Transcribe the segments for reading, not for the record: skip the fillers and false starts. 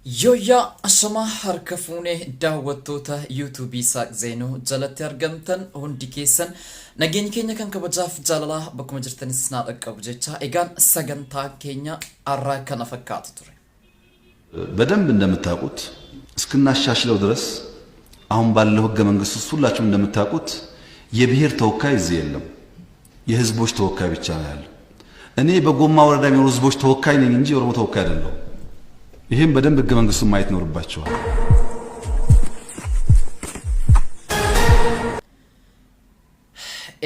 Yoya asama harka fuunee daawwattoota yuutuubii Saaq Zeenuu jalatti argamtan hundi keessan nageenya keenya kan kabajaaf jaalalaa bakkuma jirtanis naa dhaqqabu jecha egaan sagantaa keenya arraa kana fakkaatu ture በደንብ እንደምታውቁት እስክናሻሽለው ድረስ አሁን ባለው ህገ መንግስት ውስጥ ሁላችሁም እንደምታውቁት የብሔር ተወካይ እዚህ የለም የህዝቦች ተወካይ ብቻ ነው ያለው እኔ በጎማ ወረዳ የሚኖሩ ህዝቦች ተወካይ ነኝ እንጂ የኦሮሞ ተወካይ አይደለሁም ይሄን በደንብ ህገ መንግስቱን ማየት ይኖርባችኋል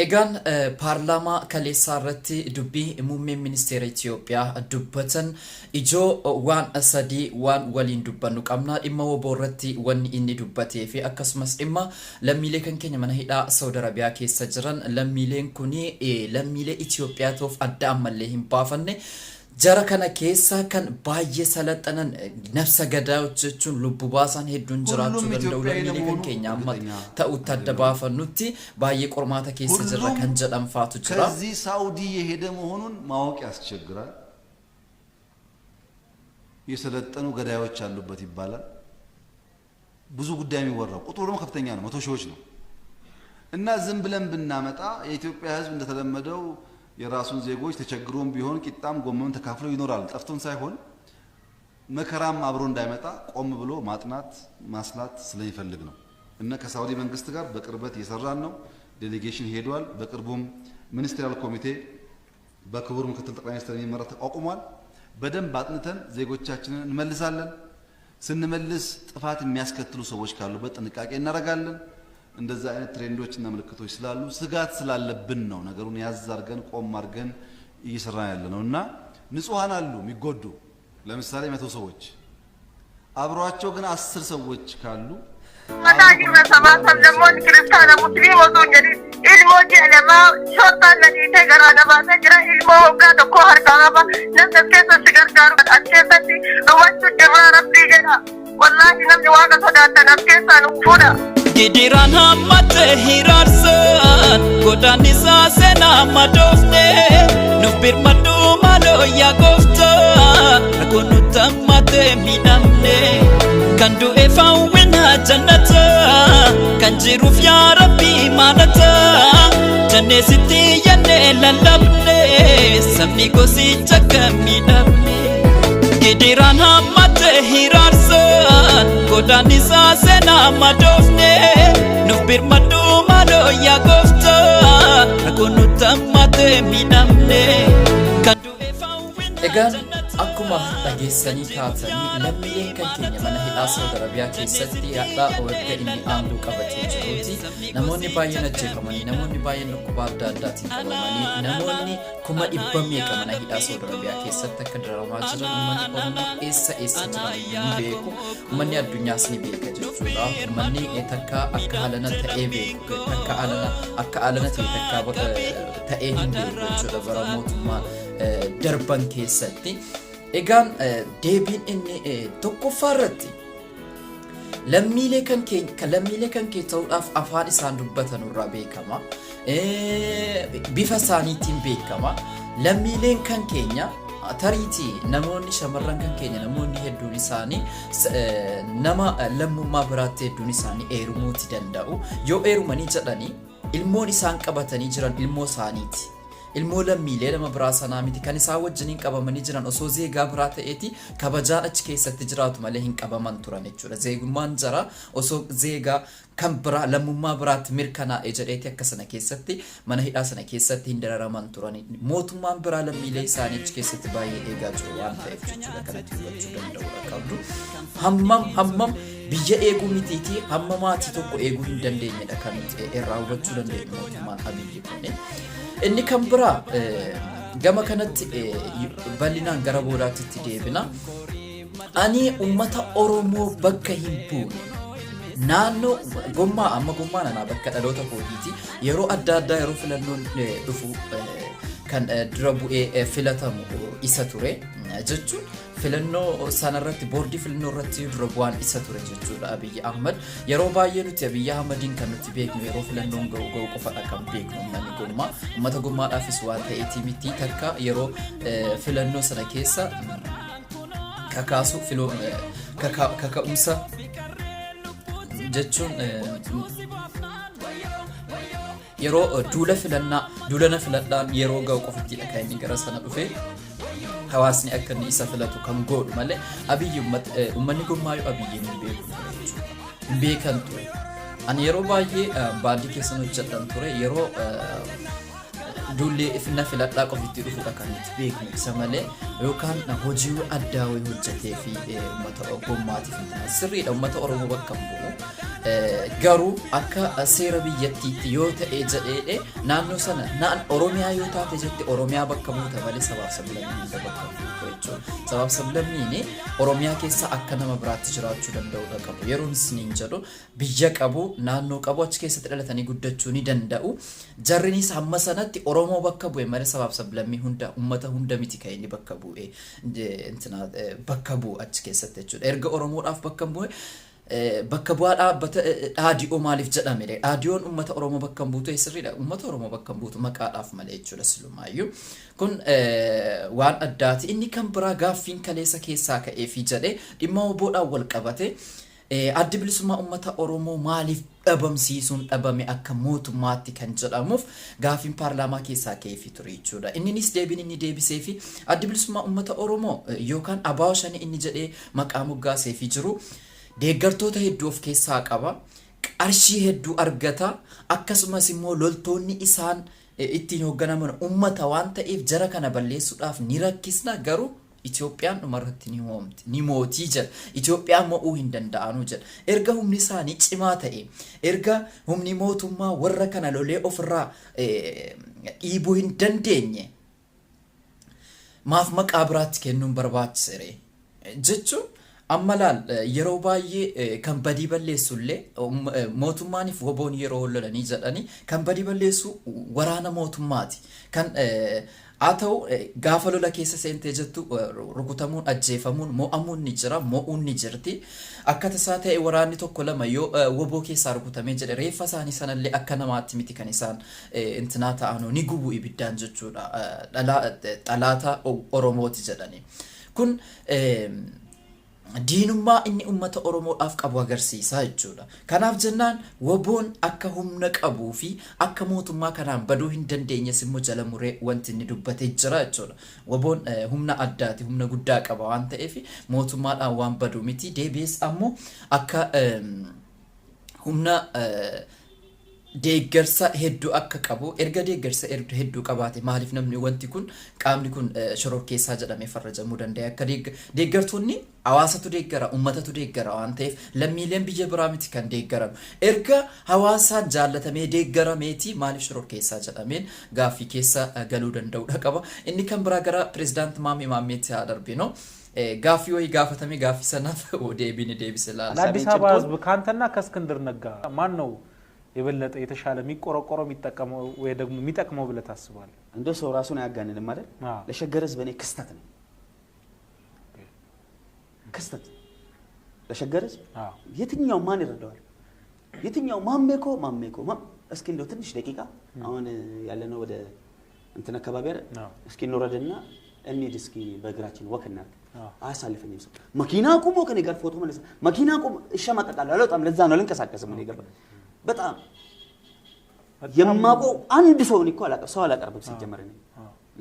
egaan paarlaamaa kaleessaa irratti dubbii muummee ministeera Itoophiyaa dubbatan ijoo waan sadii waan waliin dubbannu qabna dhimma woboo irratti wanni inni dubbatee fi akkasumas dhimma lammiilee kan keenya mana hidhaa Saudi Arabiyaa keessa jiran lammiileen kuni lammiilee Itoophiyaa ta'uuf adda ammallee hin baafanne jara kana keessa kan baay'ee salaxanan nafsa gadaa hojjechuun lubbu baasan hedduun jiraachuu danda'u lammiilee kan keenya amma ta'uu adda baafannutti baay'ee qormaata keessa jirra kan jedhamfaatu jira ከዚህ ሳውዲ የሄደ መሆኑን ማወቅ ያስቸግራል የሰለጠኑ ገዳዮች አሉበት ይባላል ብዙ ጉዳይ የሚወራው ቁጥሩ ደግሞ ከፍተኛ ነው 100 ሺዎች ነው እና ዝም ብለን ብናመጣ የኢትዮጵያ ህዝብ እንደተለመደው የራሱን ዜጎች ተቸግሮም ቢሆን ቂጣም ጎመም ተካፍለው ይኖራል ጠፍቶን ሳይሆን መከራም አብሮ እንዳይመጣ ቆም ብሎ ማጥናት ማስላት ስለሚፈልግ ነው እና ከሳውዲ መንግስት ጋር በቅርበት እየሰራን ነው ዴሌጌሽን ሄዷል በቅርቡም ሚኒስትሪያል ኮሚቴ በክቡር ምክትል ጠቅላይ ሚኒስትር የሚመራ ተቋቁሟል በደንብ አጥንተን ዜጎቻችንን እንመልሳለን ስንመልስ ጥፋት የሚያስከትሉ ሰዎች ካሉበት ጥንቃቄ እናደርጋለን እንደዛ አይነት ትሬንዶችና ምልክቶች ስላሉ ስጋት ስላለብን ነው ነገሩን ያዝ አድርገን ቆም አድርገን እየሰራን ያለነውና ንጹሃን አሉ የሚጎዱ ለምሳሌ 100 ሰዎች አብሯቸው ግን 10 ሰዎች ካሉ متاجر سماهم لمون كريستانا مسلم وزوجي علمو جعلما شرطا الذي تقرأ نبا تجرى علمو وقاد كوهر كاربا نفس كيس السجر جاربا أكيستي رواتو جرى ربي جنا والله نمني واقع صداتا نفكيسا نفودا Gidiran hamate hirarsan Godan isa sena madofne Nubir madu malo ya gofta Ako nutamate minamne Kandu efa wina janata Kanjiruf ya rabbi manata Jane siti yane lalabne Samni gosi chaka minamne Gidiran hamate hirarsan Godan isa sena madofne Nubir madu malo ya gofta Ako nutamate minamne Kandu efa wina egaan akkuma dhageessanii kaatanii lammiileen kan keenya mana hidhaa Saudi Arabiyaa keessatti hadhaa wagga inni aangoo qabatee jiruuti namoonni baay'een ajjeefamanii namoonni baay'een dhukkuba adda addaatiin qabamanii namoonni kuma dhibba meeqa mana hidhaa Saudi Arabiyaa keessatti akka dararamaa jiran uummanni Oromoo eessa jiran ni beeku uummanni addunyaas ni beeka jechuudha uummanni takka akka haalana ta'ee beeku takka haalana ta'ee hin beeku jechuudha bara mootummaa darban keessatti egaan deebiin inni tokkoffaa irratti lammiilee kan kee ta'uudhaaf afaan isaan dubbatan irraa beekama bifa isaaniitiin beekama lammiileen kan keenya tariitii namoonni shamarran kan keenya namoonni hedduun isaanii nama lammummaa biraatti hedduun isaanii eerumuuti danda'u yoo eerumanii jedhanii ilmoon isaan qabatanii jiran ilmoo isaaniiti ilmoo lammiilee nama biraa sanaa miti kan isaa wajjiniin qabamanii jiran osoo zeegaa biraa ta'eeti kabajaan achi keessatti jiraatu malee hin qabaman turan jechuudha zeegummaan jara osoo zeegaa kan biraa lammummaa biraatti mirkanaa'e jedheeti akka sana keessatti mana hidhaa sana keessatti hin dararaman turan mootummaan biraa lammiilee isaanii achi keessatti baay'ee eegaa jiru waan ta'eef jechuudha kanatti hubachuu danda'uudha qabdu hammam biyya eeguu mitiitii hamma maatii tokko eeguu hin dandeenyedha kan irraa hubachuu dandeenyu mootummaan Abiyyi kunneen inni kan biraa gama kanatti bal'inaan gara boodaatti deebina ani ummata Oromoo bakka hin buune naannoo gommaa amma gommaan ana bakka dhaloota kootiiti yeroo adda addaa yeroo filannoon dhufu kan dura bu'ee filatamu isa ture jechuun filannoo sanarratti boordii filannoo irratti dura bu'aan isa ture jechuudha Abiyyi Ahmad yeroo baay'ee nuti Abiyyi Ahmadiin kan nuti beeknu yeroo filannoon ga'u qofadha kan beeknu uummanni gommaa uummata gommaadhaafis waan ta'eeti miti takka yeroo filannoo sana keessa kakaasu kaka'umsa jechuun yeroo duulana filadhaan yeroo ga'u qofatti dhaqaa inni gara sana dhufee hawaasni akka inni isa filatu kan godhu malee Abiyyi uummanni gummaayu Abiyyiin hin beeku jechuudha. Hin beekan ture. Ani yeroo baay'ee baadii keessan hojjedhan ture yeroo duullee ifna filadhaa qofatti dhufuudha kan nuti beeknu isa malee yookaan hojii addaa wayii hojjetee fi uummata gommaatiif sirriidha uummata Oromoo bakka bu'u. Garuu akka seera biyyattiitti yoo ta'e jedhee naannoo sana Oromiyaa yoo taate jetti Oromiyaa bakka buuta malee sabaaf sablammii bakka buutu jechuudha. Sabaaf sablammiin Oromiyaa keessa akka nama biraatti jiraachuu danda'udha qabu. Yeroo isiniin jedhu biyya qabu naannoo qabu achi keessatti dhalatanii guddachuu ni danda'u. Jarrinis hamma sanatti Oromoo bakka bu'e malee sabaaf sablammii hunda uummata hunda miti kan inni bakka bu'e bakka bu'u achi keessatti jechuudha. Erga Oromoodhaaf bakka bu'e bakka bu'aa dhaabbata dhaadiyoo maaliif jedhame dhaadiyoon uummata Oromoo bakka buutu sirriidha uummata Oromoo bakka buutu maqaadhaaf malee jechuudha silumaayyuu kun waan addaati inni kan biraa gaaffiin kaleessa keessaa ka'ee fi jedhee dhimma oboodhaan wal qabate addi bilisummaa uummata Oromoo maaliif dhabamsiisuun dhabame akka mootummaatti kan jedhamuuf gaaffiin paarlaamaa keessaa ka'ee fi ture jechuudha innis deebiin inni deebisee fi addi bilisummaa uummata Oromoo yookaan ABO shanii inni jedhee maqaa moggaasee fi jiru deeggartoota hedduu of keessaa qaba qarshii hedduu argata akkasumas immoo loltoonni isaan ittiin hoogganaman uummata waan ta'eef jara kana balleessuudhaaf ni rakkisna garuu Itoophiyaan dhumarratti ni mootii jedha Itoophiyaan mo'uu hin danda'anu jedha erga humni isaanii cimaa ta'e erga humni mootummaa warra kana lolee ofirraa dhiibuu hin dandeenye maaf maqaa biraatti kennuun barbaachiseere jechuun amma laal yeroo baay'ee kan badii balleessullee mootummaaniif woboon yeroo lolanii jedhanii kan badii balleessu waraana mootummaati kan haa ta'u gaafa lola keessa seentee jettu rukutamuun ajjeefamuun mo'amuun ni jira mo'uun ni jirti akka tasaa ta'e waraanni tokko lama yoo woboo keessaa rukutamee jedhe reeffa isaanii sanallee akka namaatti miti kan isaan intinaa ta'anuu ni gubu ibiddaan jechuudha dhalaata Oromooti jedhanii kun diinummaa inni uummata Oromoodhaaf qabu agarsiisa jechuudha. Kanaaf jennaan woboon akka humna qabuu fi akka mootummaa kanaan baduu hin dandeenyes immoo jala muree wanti inni dubbatee jira jechuudha. Woboon humna addaati humna guddaa qaba waan ta'eef mootummaadhaan waan baduu miti deebi'es ammoo akka humna deeggarsa hedduu akka qabu erga deeggarsa hedduu qabaate maaliif namni wanti kun qaamni kun shororkeessaa jedhamee farrajamuu danda'a akka deeggartoonni hawaasatu deeggara uummatatu deeggara waan ta'eef lammiileen biyya biraa miti kan deeggaramu erga hawaasaan jaallatamee deeggarameeti maaliif shororkeessaa jedhameen gaaffii keessa galuu danda'udha qaba inni kan biraa gara pirezidaanti Maammeetti haa darbinu gaaffii wayii gaafatame gaaffii sanaaf deebiin deebise laala አዲስ አበባ ህዝብ ካንተና ከእስክንድር ነጋ ማን ነው የበለጠ የተሻለ የሚቆረቆሮ የሚጠቀመው ወይ ደግሞ የሚጠቅመው ብለ ታስባለ እንደ ሰው ራሱን ያጋነን ማለት ለሸገረዝ በኔ ክስተት ነው ክስተት ለሸገረዝ የትኛው ማን ይረዳዋል የትኛው ማሜኮ እስኪ እንደው ትንሽ ደቂቃ አሁን ያለነው ወደ እንትን አካባቢ አይደል እስኪ እንወረድና እንሂድ እስኪ በእግራችን ወክና አሳልፈኝም ሰው መኪና ቆሞ ከኔ ጋር ፎቶ መለሰ መኪና ቆሞ እሸማቀቃለሁ አልወጣም ለዛ ነው ልንቀሳቀስም ነው ይገባ በጣም የማቆ አንድ ሰው ነው ይቆላቀ ሰው አላቀርብም ሲጀመር ነው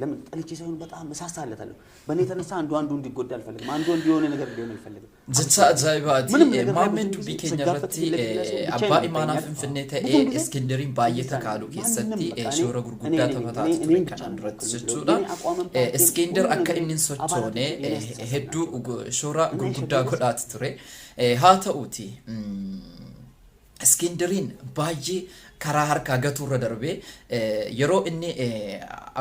ለምን ጠልቼ ሳይሆን በጣም መሳሳለታለሁ በኔ ተነሳ አንዱ እንዲጎዳ አልፈልግም አንዱ እንዲሆነ ነገር ሊሆን አልፈልግም ጀቻ ጃይባቲ ማመንቱ ቢኬኛረቲ አባ ኢማና ፍንፍኔተ እስክንድሪን ባየተ ካሉ ከሰቲ ሾረ ጉርጉዳ ተፈታቱ ከናንድረት ጀቹዳ እስክንድር አከ ኢንን ሶቾኔ ሄዱ ሾራ ጉርጉዳ ጎዳት ትሬ ሃተኡቲ እስክንድሪን ባየ karaa harkaa gaturra darbe yeroo inni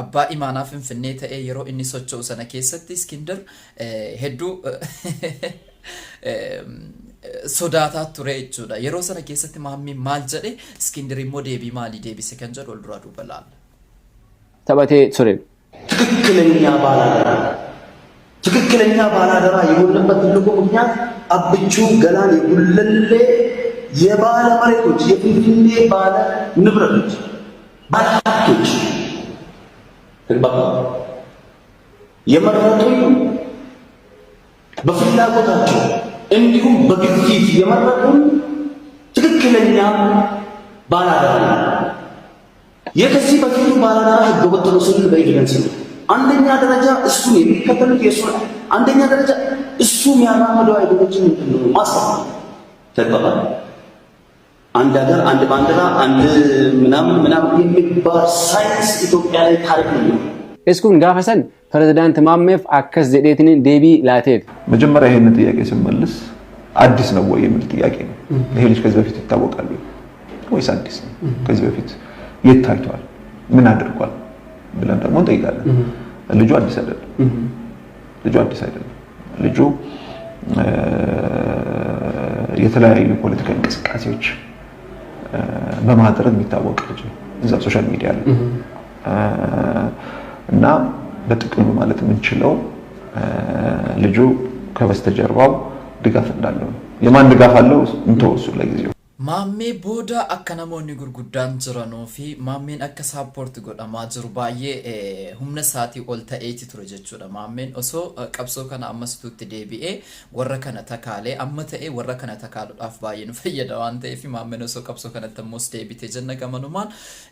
abbaa imaanaa finfinnee ta'e yeroo inni socho'u sana keessatti Iskindar hedduu sodaataa ture jechuudha yeroo sana keessatti maammi maal jedhe Iskindar immoo deebii maalii deebise kan jedhu ol duraa duuba laalla taphatee ture ትክክለኛ ባላደራ የሆነበት ትልቁ ምክንያት አብቹ ገላን የጉለሌ የባለ መሬቶች የፍንፍኔ ባለ ንብረቶች ባለሀብቶች ተግባባ የመረጡኝ በፍላጎታቸው እንዲሁም በግፊት የመረጡን ትክክለኛ ባላደራ የከዚህ በፊቱ ባላደራ ህገወጥ ነው ስንል በኤቪደንስ ነው። አንደኛ ደረጃ እሱን የሚከተሉት የእሱን አንደኛ ደረጃ እሱ የሚያራምደው አይዲዮሎጂ ምንድን ነው ማስተማር ተባባል። አንድ ሀገር አንድ ባንዲራ አንድ ምናምን የሚባል ሳይንስ ኢትዮጵያ ላይ ታሪክ ነው። እስኩን ጋፈሰን ፕሬዝዳንት ማሜፍ አከስ ዘዴትን ዴቢ ላቴት መጀመሪያ ይሄን ጥያቄ ስመልስ አዲስ ነው ወይ የሚል ጥያቄ ነው። ይሄ ልጅ ከዚህ በፊት ይታወቃል ወይስ አዲስ ነው? ከዚህ በፊት የት ታይቷል? ምን አድርጓል ብለን ደግሞ እንጠይቃለን። ልጁ አዲስ አይደለም። ልጁ የተለያዩ ፖለቲካ እንቅስቃሴዎች በማድረግ የሚታወቅ ልጅ ነው እዛ ሶሻል ሚዲያ ላይ እና በጥቅሉ ማለት የምንችለው ልጁ ከበስተጀርባው ድጋፍ እንዳለው ነው። የማን ድጋፍ አለው እንተወሱ ለጊዜው ማሜ ቦዳ አከናሞኒ ጉርጉዳን ጅራኖ ፊ ማሜን አከ ሳፖርት ጎዳማ ጅሩ ባዬ ሁምነ ሳቲ ኦልታ ኤቲ ቱረጀቹዳ ማሜን ኦሶ ቀብሶ ከና አመስቱት ዴቢኤ ወረከነ ተካሌ አመተኤ ወረከነ ተካሉ ዳፍ ባዬን ፈየዳው አንተ ፊ ማሜን ኦሶ ቀብሶ ከነ ተሞስ ዴቢቴ ጀነገ መኑማን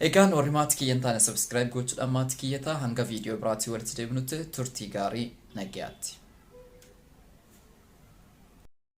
ኤጋን ኦሪማት ኪየንታነ ሰብስክራይብ ጎቹ ዳማት ኪየታ ሃንጋ ቪዲዮ ብራቲ ወርት ዴብኑት ቱርቲ ጋሪ ነጊያት